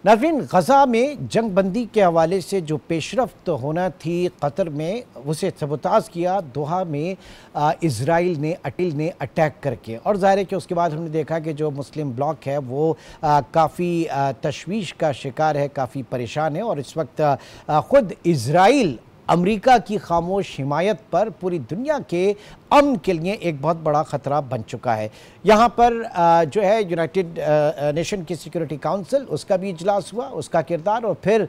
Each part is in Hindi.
नाज़रीन, गज़ा में जंग बंदी के हवाले से जो पेशरफ्त होना थी कतर में, उसे सबोताज किया दोहा में इज़राइल ने अटैक करके। और ज़ाहिर है कि उसके बाद हमने देखा कि जो मुस्लिम ब्लॉक है वो काफ़ी तशवीश का शिकार है, काफ़ी परेशान है। और इस वक्त ख़ुद इज़राइल अमेरिका की खामोश हिमायत पर पूरी दुनिया के अमन के लिए एक बहुत बड़ा ख़तरा बन चुका है। यहाँ पर जो है यूनाइटेड नेशन की सिक्योरिटी काउंसिल, उसका भी इजलास हुआ, उसका किरदार, और फिर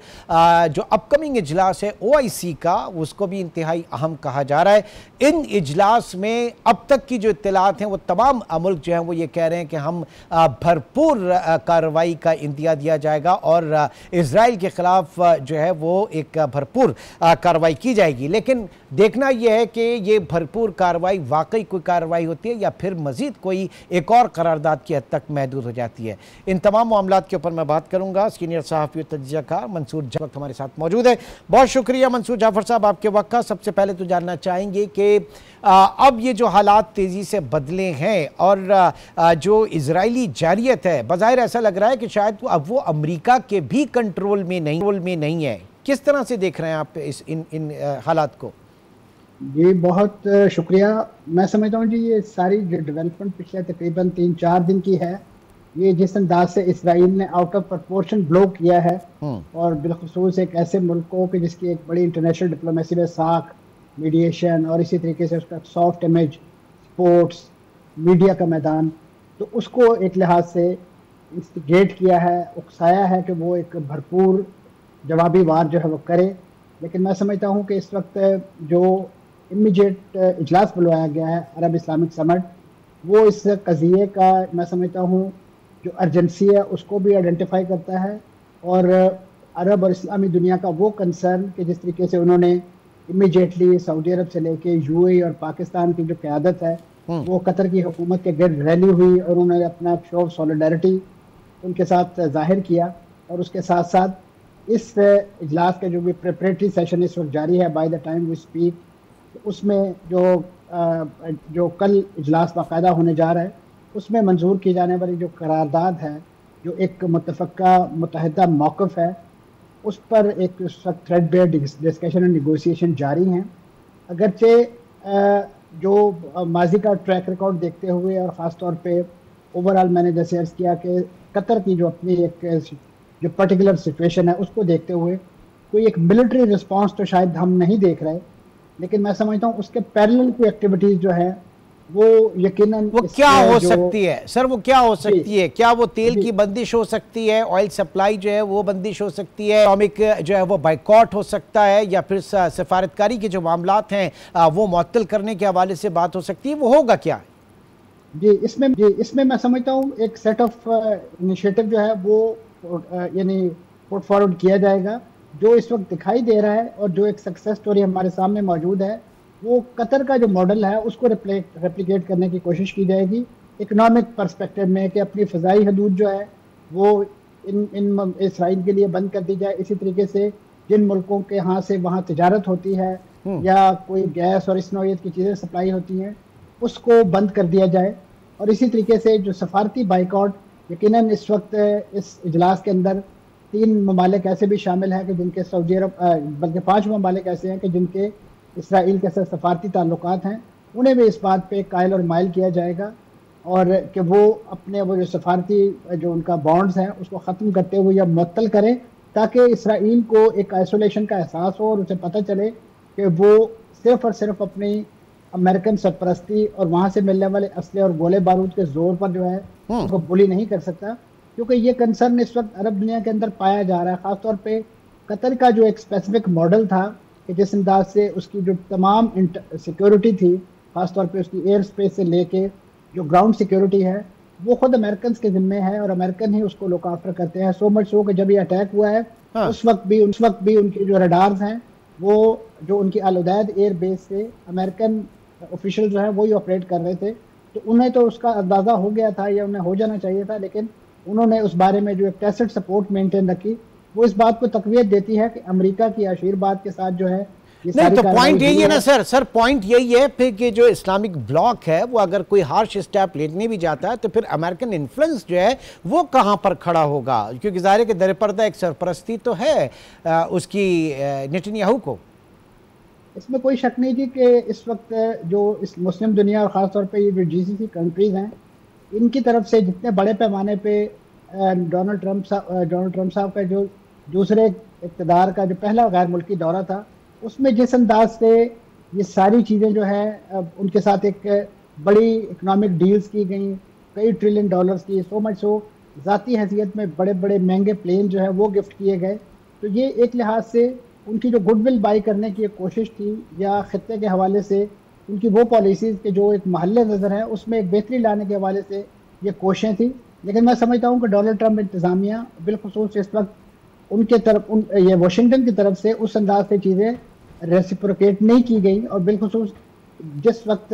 जो अपकमिंग इजलास है OIC का, उसको भी इंतहाई अहम कहा जा रहा है। इन इजलास में अब तक की जो इत्तलात हैं वो तमाम मुल्क जो हैं वो ये कह रहे हैं कि हम भरपूर कार्रवाई का इंदिया दिया जाएगा और इसराइल के ख़िलाफ़ जो है वो एक भरपूर कार्रवाई की जाएगी। लेकिन देखना यह है कि ये भरपूर कार्रवाई वाकई कोई कार्रवाई होती है या फिर मज़ीद कोई एक और करारदाद की हद तक महदूद हो जाती है। इन तमाम मामलात के ऊपर मैं बात करूंगा। सीनियर सहाफ़ी और तज्ज़ियाकार मंसूर जाफ़र हमारे साथ मौजूद है। बहुत शुक्रिया मंसूर जाफ़र साहब आपके वक्त का। सबसे पहले तो जानना चाहेंगे कि अब ये जो हालात तेज़ी से बदले हैं और जो इजरायली जारियत है, बज़ाहिर ऐसा लग रहा है कि शायद अब वो अमरीका के भी कंट्रोल में नहीं है। किस तरह से देख रहे हैं आप इन हालात को? जी बहुत शुक्रिया। मैं समझता हूँ जी ये सारी जो डेवलपमेंट पिछले तकरीबन 3-4 दिन की है, ये जिस अंदाज से इसराइल ने आउट ऑफ प्रपोर्शन ब्लो किया है, और बिलखुसूस एक ऐसे मुल्क को कि जिसकी एक बड़ी इंटरनेशनल डिप्लोमेसी में साख, मीडिएशन और इसी तरीके से उसका सॉफ्ट इमेज, स्पोर्ट्स, मीडिया का मैदान, तो उसको एक लिहाज से इंस्टिगेट किया है, उकसाया है कि वो एक भरपूर जवाबी वार जो है वो करे। लेकिन मैं समझता हूँ कि इस वक्त जो इमीडिएट इजलास बुलवाया गया है अरब इस्लामिक समिट, वो इस कज़िये का मैं समझता हूँ जो अर्जेंसी है उसको भी आइडेंटिफाई करता है, और अरब और इस्लामी दुनिया का वो कंसर्न कि जिस तरीके से उन्होंने इमीडिएटली सऊदी अरब से लेके UAE और पाकिस्तान की जो क़यादत है वो कतर की हुकूमत के गिर्द रैली हुई और उन्होंने अपना शो ऑफ सॉलिडारिटी उनके साथ जाहिर किया। और उसके साथ साथ इस इजलास का जो भी प्रिपरेटरी सेशन इस वक्त जारी है, by the time we speak, उसमें जो कल इजलास बाकायदा होने जा रहा है, उसमें मंजूर की जाने वाली जो करारदाद है, जो एक मुत्तफ़क़ा मुत्तहिदा मौक़िफ़ है, उस पर एक थ्रेड बेयर डिस्कशन और निगोशिएशन जारी हैं। अगरचे जो माजी का ट्रैक रिकॉर्ड देखते हुए और ख़ास तौर पे ओवरऑल मैंने जैसे अर्ज़ किया कि कतर की जो अपनी एक जो पर्टिकुलर सिचुएशन है उसको देखते हुए कोई एक मिलिट्री रिस्पांस तो शायद हम नहीं देख रहे, लेकिन मैं समझता हूँ उसके पैरेलल कोई एक्टिविटीज़ जो है वो यकीनन वो क्या हो सकती है सर, वो क्या हो सकती है? क्या वो तेल की बंदिश हो सकती है, ऑयल सप्लाई जो है वो बंदिश हो सकती है, इकोनॉमिक जो है वो बाइकॉट हो सकता है, या फिर सफारतकारी के जो मामलात हैं वो मुअत्तल करने के हवाले से बात हो सकती है? वो होगा क्या? जी इसमें मैं समझता हूँ एक सेट ऑफ इनिशिएटिव जो है वो यानी पुट फॉरवर्ड किया जाएगा। जो इस वक्त दिखाई दे रहा है और जो एक सक्सेस स्टोरी हमारे सामने मौजूद है, वो कतर का जो मॉडल है उसको रेप्लिकेट करने की कोशिश की जाएगी इकोनॉमिक पर्सपेक्टिव में, कि अपनी फ़ज़ाई हदूद जो है वो इन इसराइल के लिए बंद कर दी जाए। इसी तरीके से जिन मुल्कों के यहाँ से वहाँ तिजारत होती है या कोई गैस और इस नौइयत की चीज़ें सप्लाई होती हैं उसको बंद कर दिया जाए। और इसी तरीके से जो सफारती बाइकआउट, यकीनन इस वक्त इस इजलास के अंदर 3 ममालिक ऐसे भी शामिल हैं कि जिनके सऊदी अरब बल्कि 5 ममालिक ऐसे हैं कि जिनके इसराइल के साथ सफारती ताल्लुकात हैं, उन्हें भी इस बात पे कायल और माइल किया जाएगा और कि वो अपने वो जो सफारती जो उनका बॉन्ड्स हैं उसको ख़त्म करते हुए या मुअत्तल करें, ताकि इसराइल को एक आइसोलेशन का एहसास हो और उसे पता चले कि वो सिर्फ़ और सिर्फ अपनी अमेरिकन सरपरस्ती और वहाँ से मिलने वाले असले और गोले बारूद के जोर पर जो है उसको बुली नहीं कर सकता। क्योंकि ये कंसर्न इस वक्त अरब दुनिया के अंदर पाया जा रहा है, ख़ासतौर पे कतर का जो एक स्पेसिफिक मॉडल था कि जिस अंदाज से उसकी जो तमाम सिक्योरिटी थी, ख़ासतौर पे उसकी एयर स्पेस से लेके जो ग्राउंड सिक्योरिटी है, वो खुद अमेरिकन के ज़िम्मे है और अमेरिकन ही उसको लुक आफ्टर करते हैं। सो मच सो कि जब ये अटैक हुआ है उस वक्त भी उनकी जो रडार्स हैं वो जो उनकी अल-उदैद एयर बेस से अमेरिकन ऑफिशियल जो है वही ऑपरेट कर रहे थे, तो उन्हें तो उसका अंदाज़ा हो गया था या उन्हें हो जाना चाहिए था, लेकिन उन्होंने उस बारे में जो एक टैसिट सपोर्ट मेंटेन रखी, वो इस बात को तक़वियत देती है कि अमेरिका की आशीर्वाद के साथ जो है ये नहीं सारी तो कार्रवाई पॉइंट यही हुई है ना सर पॉइंट यही है फिर कि जो इस्लामिक ब्लॉक है वो अगर कोई हार्श स्टेप लेने भी जाता है तो फिर अमेरिकन इन्फ्लुएंस जो है वो कहां पर खड़ा होगा, क्योंकि ज़ाहिर है कि दरपर्दा एक सरपरस्ती तो है उसकी नेतन्याहू को। इसमें कोई शक नहीं थी कि इस वक्त जो इस मुस्लिम दुनिया और ख़ासतौर पे ये जो जीसीसी कंट्रीज़ हैं, इनकी तरफ से जितने बड़े पैमाने पे डोनाल्ड ट्रंप साहब का जो दूसरे इक़्तिदार का जो पहला गैर मुल्की दौरा था, उसमें जिस अंदाज से ये सारी चीज़ें जो है उनके साथ एक बड़ी इकनॉमिक डील्स की गई, कई ट्रिलियन डॉलर्स की, सो मच सो ज़ाती हैसियत में बड़े बड़े महंगे प्लेन जो है वो गिफ्ट किए गए। तो ये एक लिहाज से उनकी जो गुडविल बाई करने की एक कोशिश थी, या खत्ते के हवाले से उनकी वो पॉलिसीज़ के जो एक महल्ले नज़र है उसमें एक बेहतरी लाने के हवाले से ये कोशिशें थी। लेकिन मैं समझता हूँ कि डोनाल्ड ट्रंप इंतज़ामिया बिलखुसूस इस वक्त उनके तरफ ये वाशिंगटन की तरफ से उस अंदाज से चीज़ें रेसिप्रोकेट नहीं की गई, और बिलखुसूस जिस वक्त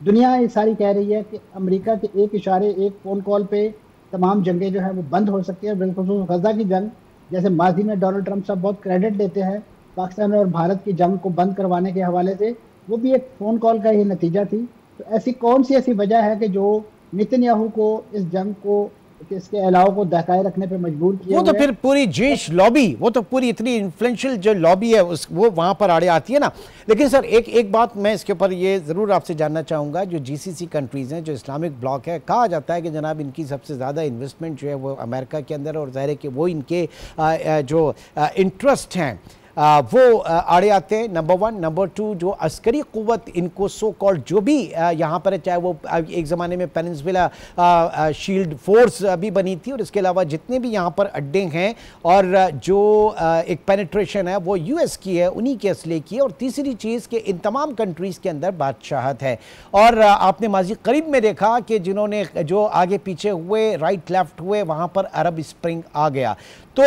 दुनिया ये सारी कह रही है कि अमेरिका के एक इशारे, एक फ़ोन कॉल पे तमाम जंगें जो है वो बंद हो सकती है। बिलखुसूस गजा की जंग, जैसे माजी में डोनाल्ड ट्रंप साहब बहुत क्रेडिट देते हैं पाकिस्तान और भारत की जंग को बंद करवाने के हवाले से, वो भी एक फ़ोन कॉल का ही नतीजा थी। तो ऐसी कौन सी ऐसी वजह है कि जो नेतन्याहू को इस जंग को, इसके अलावा को दहकाए रखने पे मजबूर किया? वो तो फिर पूरी जेश लॉबी, वो तो पूरी इतनी इन्फ्लुएंशियल जो लॉबी है उस वो वहां पर आड़े आती है ना। लेकिन सर एक बात मैं इसके ऊपर ये ज़रूर आपसे जानना चाहूँगा, जो जीसीसी कंट्रीज़ हैं, जो इस्लामिक ब्लॉक है, कहा जाता है कि जनाब इनकी सबसे ज़्यादा इन्वेस्टमेंट जो है वो अमेरिका के अंदर, और ज़ाहिर है कि वो इनके जो इंटरेस्ट हैं वो आड़े आते हैं, नंबर 1। नंबर 2, जो अस्करी क़ुव्वत इनको सो कॉल्ड जो भी यहाँ पर है, चाहे वो एक ज़माने में पेनिनसुला शील्ड फोर्स भी बनी थी, और इसके अलावा जितने भी यहाँ पर अड्डे हैं, और जो एक पेनिट्रेशन है वो यूएस की है, उन्हीं के असले की है। और तीसरी चीज़ कि इन तमाम कंट्रीज़ के अंदर बादशाहत है। और आपने माजी करीब में देखा कि जिन्होंने जो आगे पीछे हुए, राइट लेफ्ट हुए, वहाँ पर अरब स्प्रिंग आ गया। तो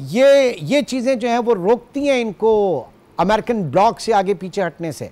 ये चीज़ें जो हैं वो रोकती हैं इनको अमेरिकन ब्लॉक से आगे पीछे हटने से।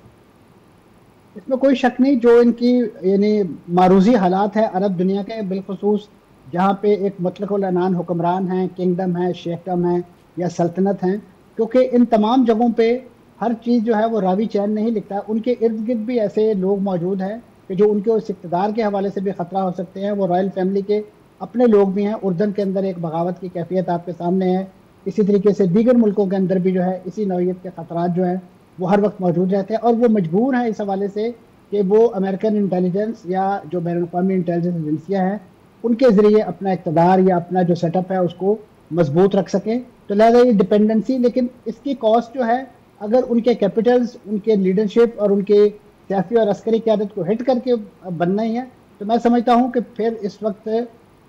इसमें कोई शक नहीं, जो इनकी यानी मारूजी हालात है अरब दुनिया के, बिलखुसूस जहाँ पे एक मुतलकुल अनान हुक्मरान हैं, किंगडम है, शेखडम है या सल्तनत हैं, क्योंकि इन तमाम जगहों पे हर चीज़ जो है वो रावी चैन नहीं लिखता। उनके इर्द गिर्द भी ऐसे लोग मौजूद हैं कि जो उनके उस इक़्तिदार के हवाले से भी ख़तरा हो सकते हैं। वो रॉयल फैमिली के अपने लोग भी हैं। उर्दन के अंदर एक बगावत की कैफियत आपके सामने है। इसी तरीके से दीगर मुल्कों के अंदर भी जो है इसी नौइयत के ख़तरात जो हैं वो हर वक्त मौजूद रहते हैं, और वो मजबूर हैं इस हवाले से कि वो अमेरिकन इंटेलिजेंस या जो बैनुल-अक़वामी इंटेलिजेंस एजेंसियाँ हैं उनके ज़रिए अपना इक़्तिदार या अपना जो सेटअप है उसको मजबूत रख सकें। तो लिहाजा ये डिपेंडेंसी, लेकिन इसकी कॉस्ट जो है, अगर उनके कैपिटल्स, उनके लीडरशिप और उनके सियासी और अस्करी क़यादत को हिट करके बनना ही है, तो मैं समझता हूँ कि फिर इस वक्त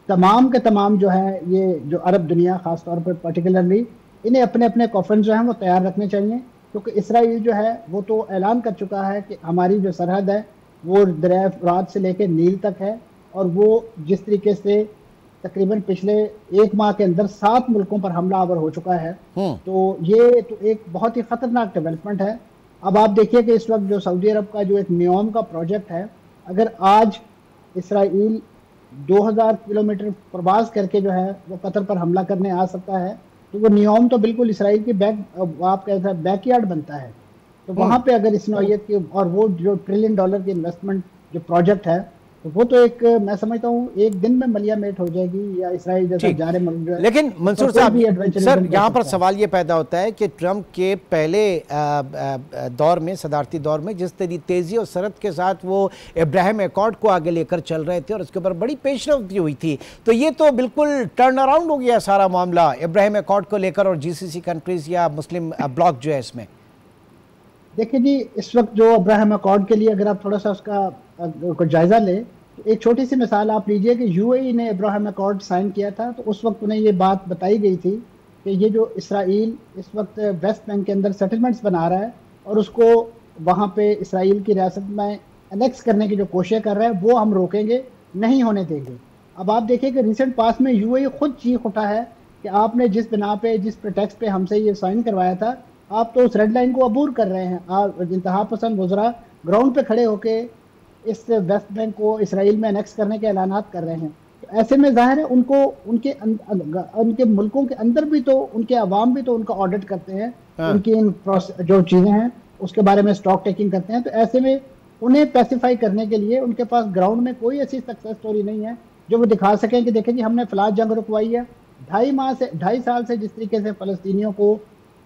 तमाम के तमाम जो है ये जो अरब दुनिया ख़ास तौर पर पर्टिकुलरली, इन्हें अपने अपने कॉफन जो हैं वो तैयार रखने चाहिए। क्योंकि इसराइल जो है वो तो ऐलान कर चुका है कि हमारी जो सरहद है वो दरिया फ़ुरात से लेकर नील तक है, और वो जिस तरीके से तकरीबन पिछले 1 माह के अंदर 7 मुल्कों पर हमला आवर हो चुका है, तो ये तो एक बहुत ही ख़तरनाक डेवलपमेंट है। अब आप देखिए कि इस वक्त जो सऊदी अरब का जो एक नियोम का प्रोजेक्ट है, अगर आज इसराइल 2000 किलोमीटर प्रवास करके जो है वो कतर पर हमला करने आ सकता है, तो वो नियोम तो बिल्कुल इसराइल की आप कहते हैं बैकयार्ड बनता है। तो वहाँ पे अगर इस नौइयत की, और वो जो $1 ट्रिलियन की इन्वेस्टमेंट जो प्रोजेक्ट है, तो वो तो एक मैं समझता हूँ एक दिन में मलिया मेट हो जाएगी, या इसराइल जैसा जारे मुल्क जो है। लेकिन मंसूर साहब, सर यहाँ पर सवाल ये पैदा होता है कि ट्रंप के पहले दौर में, सदारती दौर में, जिस तेज़ी और सरत के साथ वो इब्राहिम एकॉर्ड को आगे लेकर चल रहे थे और उसके ऊपर बड़ी पेशरफ्त हुई थी, तो ये तो बिल्कुल टर्न अराउंड हो गया सारा मामला इब्राहिम एकॉर्ड को लेकर, और जीसीसी कंट्रीज या मुस्लिम ब्लॉक जो है इसमें। देखिए जी, इस वक्त जो इब्राहिम एकॉर्ड के लिए अगर आप थोड़ा सा उसका जायजा लें, तो एक छोटी सी मिसाल आप लीजिए कि यूएई ने इब्राहिम एकॉर्ड साइन किया था, तो उस वक्त उन्हें ये बात बताई गई थी कि ये जो इसराइल इस वक्त वेस्ट बैंक के अंदर सेटलमेंट्स बना रहा है और उसको वहाँ पे इसराइल की रियासत में एनेक्स करने की जो कोशिश कर रहा है वो हम रोकेंगे, नहीं होने देंगे। अब आप देखिए कि रिसेंट पास में यूएई खुद चीख उठा है कि आपने जिस बिना पे, जिस प्रेटेक्स्ट पे हमसे ये साइन करवाया था, आप तो उस रेड लाइन को अबूर कर रहे हैं। आप इंतहा पसंद वज़रा ग्राउंड पे खड़े होके इस वेस्ट बैंक को इसराइल में एनेक्स करने के ऐलानात कर रहे हैं। तो ऐसे में ज़ाहिर है उनको उनके मुल्कों के अंदर भी तो उनके अवाम भी तो उनका ऑडिट करते हैं, उनकी इन जो चीज़ें हैं। उसके बारे में स्टॉक टेकिंग करते हैं। तो ऐसे में उन्हें पैसिफाई करने के लिए उनके पास ग्राउंड में कोई ऐसी सक्सेस स्टोरी नहीं है जो वो दिखा सकें कि देखें जी हमने फलां जंग रुकवाई है। 2.5 साल से जिस तरीके से फ़लस्तीनियों को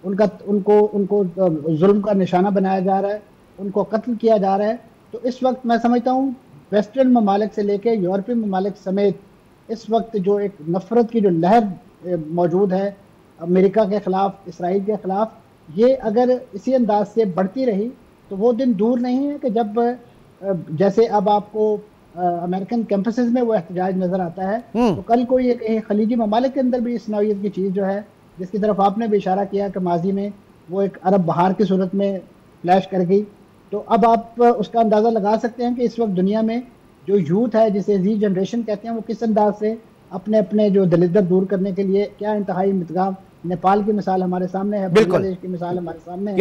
उनका उनको उनको जुल्म का निशाना बनाया जा रहा है, उनको कत्ल किया जा रहा है, तो इस वक्त मैं समझता हूँ वेस्टर्न ममालिक से लेकर यूरोपीय ममालिक समेत इस वक्त जो एक नफरत की जो लहर मौजूद है अमेरिका के ख़िलाफ़, इसराइल के ख़िलाफ़, ये अगर इसी अंदाज से बढ़ती रही तो वो दिन दूर नहीं है कि जब जैसे अब आपको अमेरिकन कैंपसेस में वो एहतजाज नज़र आता है, तो कल को ये कहीं खलीजी ममालिक के अंदर भी इस नौइयत की चीज़ जो है, जिसकी तरफ आपने भी इशारा किया कि माजी में वो एक अरब बहार की सूरत में फ्लैश कर गई, तो अब आप उसका अंदाज़ा लगा सकते हैं कि इस वक्त दुनिया में जो यूथ है, जिसे जी जनरेशन कहते हैं, वो किस अंदाज से अपने अपने जो दलिद्दत दूर करने के लिए क्या इंतहाई मितगाम। नेपाल की मिसाल हमारे सामने है, बांग्लादेश की मिसाल हमारे सामने है।